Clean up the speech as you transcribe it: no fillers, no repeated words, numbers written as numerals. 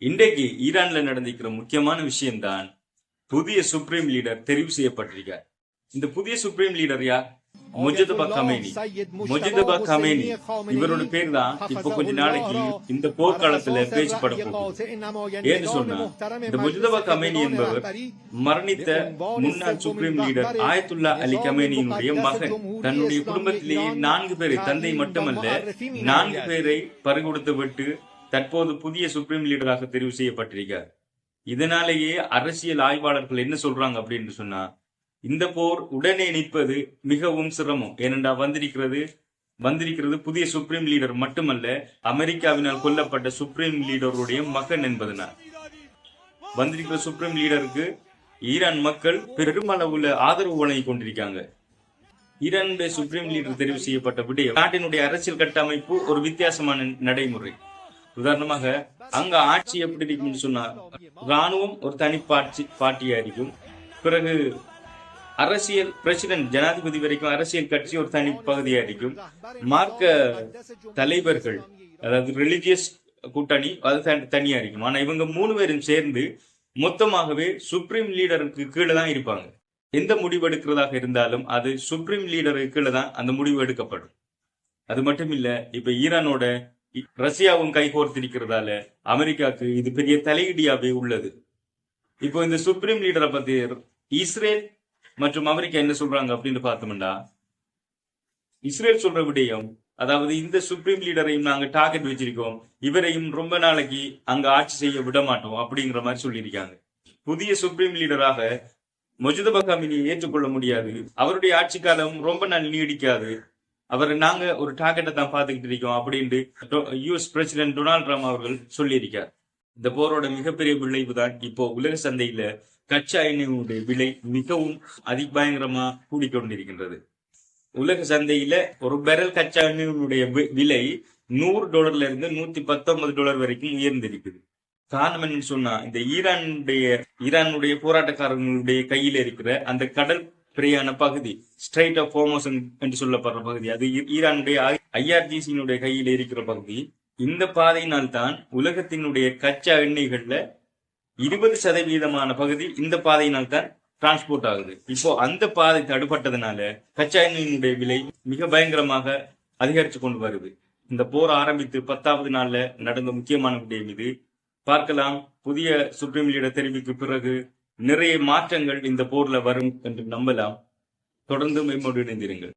இன்றைக்கு ஈரான்ல நடந்திருக்கிற முக்கியமான விஷயம்தான் புதிய சுப்ரீம் லீடர் தெரிவு செய்யப்பட்டிருக்கார். இந்த புதிய சுப்ரீம் லீடர் யார்? முஜதபா கமேனி. முஜதபா கமேனி இவரோட பேர் தான் இப்ப கொஞ்ச நாளைக்கு இந்த போர்க்காலத்துல பேச்சுப்பட போகுது. ஏன்னு சொன்னா இந்த முஜதபா கமேனி என்பவர் மரணித்த முன்னாள் சுப்ரீம் லீடர் ஆயத்துல்லா அலி கமேனியினுடைய மகன். தன்னுடைய குடும்பத்திலேயே 4 பேரை, தந்தை மட்டுமல்ல 4 பேரை பறிகொடுத்து விட்டு தற்போது புதிய சுப்ரீம் லீடராக தெரிவு செய்யப்பட்டிருக்கார். இதனாலேயே அரசியல் ஆய்வாளர்கள் என்ன சொல்றாங்க அப்படின்னு சொன்னா, இந்த போர் உடனே நிற்பது மிகவும் சிரமம். ஏனென்றா வந்திருக்கிறது புதிய சுப்ரீம் லீடர் மட்டுமல்ல, அமெரிக்காவினால் கொல்லப்பட்ட சுப்ரீம் லீடருடைய மகன் என்பதனால். வந்திருக்கிற சுப்ரீம் லீடருக்கு ஈரான் மக்கள் பெருமளவுல ஆதரவு வழங்கி கொண்டிருக்காங்க. ஈரானுடைய சுப்ரீம் லீடர் தெரிவு செய்யப்பட்ட விடயம் நாட்டினுடைய அரசியல் கட்டமைப்பு ஒரு வித்தியாசமான நடைமுறை. உதாரணமாக அங்க ஆட்சி எப்படி இருக்குன்னு சொன்னா, ராணுவம் ஒரு தனி பார்ட்டியா இருக்கும். பிறகு அரசியல் பிரசிடென்ட், ஜனாதிபதி வரைக்கும் அரசியல் கட்சி ஒரு தனி பகுதியா இருக்கும். மார்க்க தலைவர்கள், அதாவது ரிலிஜியஸ் கூட்டணி அது தனியா இருக்கும். ஆனா இவங்க 3 பேரும் சேர்ந்து மொத்தமாகவே சுப்ரீம் லீடருக்கு கீழே தான் இருப்பாங்க. எந்த முடிவு எடுக்கிறதாக இருந்தாலும் அது சுப்ரீம் லீடருக்கு கீழே தான் அந்த முடிவு எடுக்கப்படும். அது மட்டும் இல்ல, இப்ப ஈரானோட ரஷ்யாவும் கைகோர்த்திருக்கிறதால அமெரிக்காவுக்கு இது பெரிய தலையீடியாவே உள்ளது. இப்போ இந்த சுப்ரீம் லீடரை பத்தி இஸ்ரேல் மற்றும் அமெரிக்கா என்ன சொல்றாங்க அப்படின்னு பார்த்தோம்னா, இஸ்ரேல் சொல்ற விடயம், அதாவது இந்த சுப்ரீம் லீடரையும் நாங்க டார்கெட் வச்சிருக்கோம், இவரையும் ரொம்ப நாளைக்கு அங்க ஆட்சி செய்ய விட மாட்டோம் அப்படிங்கிற மாதிரி சொல்லியிருக்காங்க. புதிய சுப்ரீம் லீடராக முஜதபா கமேனியை ஏற்றுக்கொள்ள முடியாது, அவருடைய ஆட்சி காலம் ரொம்ப நாள் நீடிக்காது, அவர் நாங்க ஒரு டார்கெட்டை தான் பார்த்துக்கிட்டு இருக்கோம் அப்படின்னு யுஎஸ் பிரசிடென்ட் டொனால்ட் ட்ரம்ப் அவர்கள் சொல்லியிருக்கார். இந்த போரோட மிகப்பெரிய விளைவு தான் இப்போ உலக சந்தையில கச்சா எண்ணெயுடைய விலை மிகவும் அதிபயங்கரமா கூடிக்கொண்டிருக்கின்றது. உலக சந்தையில ஒரு பேரல் கச்சா எண்ணெயுடைய விலை $100 இருந்து $119 வரைக்கும் உயர்ந்திருக்குது. காரணம் என்னன்னு சொன்னா, இந்த ஈரானுடைய போராட்டக்காரர்களுடைய கையில இருக்கிற அந்த கடல் பிரியான பகுதி, ஸ்ட்ரைட் ஆஃப் ஹோர்முஸ் என்று சொல்லப்படுற பகுதி, அது ஈரானுடைய IRGC கையில் இருக்கிற பகுதி. இந்த பாதையினால் தான் உலகத்தினுடைய கச்சா எண்ணெய்கள்ல 20% பகுதி இந்த பாதையினால் தான் டிரான்ஸ்போர்ட் ஆகுது. இப்போ அந்த பாதை தடுப்பட்டதுனால கச்சா எண்ணெயினுடைய விலை மிக பயங்கரமாக அதிகரித்து கொண்டு வருது. இந்த போர் ஆரம்பித்து 10வது நாள்ல நடந்த முக்கியமான விடயம் இது. பார்க்கலாம், புதிய சுப்ரீம் லீடர் தெரிவிக்கு பிறகு நிறைய மாற்றங்கள் இந்த போர்ல வரும் என்று நம்பலாம். தொடர்ந்து மேம்பட்டு இணைந்திருங்கள்.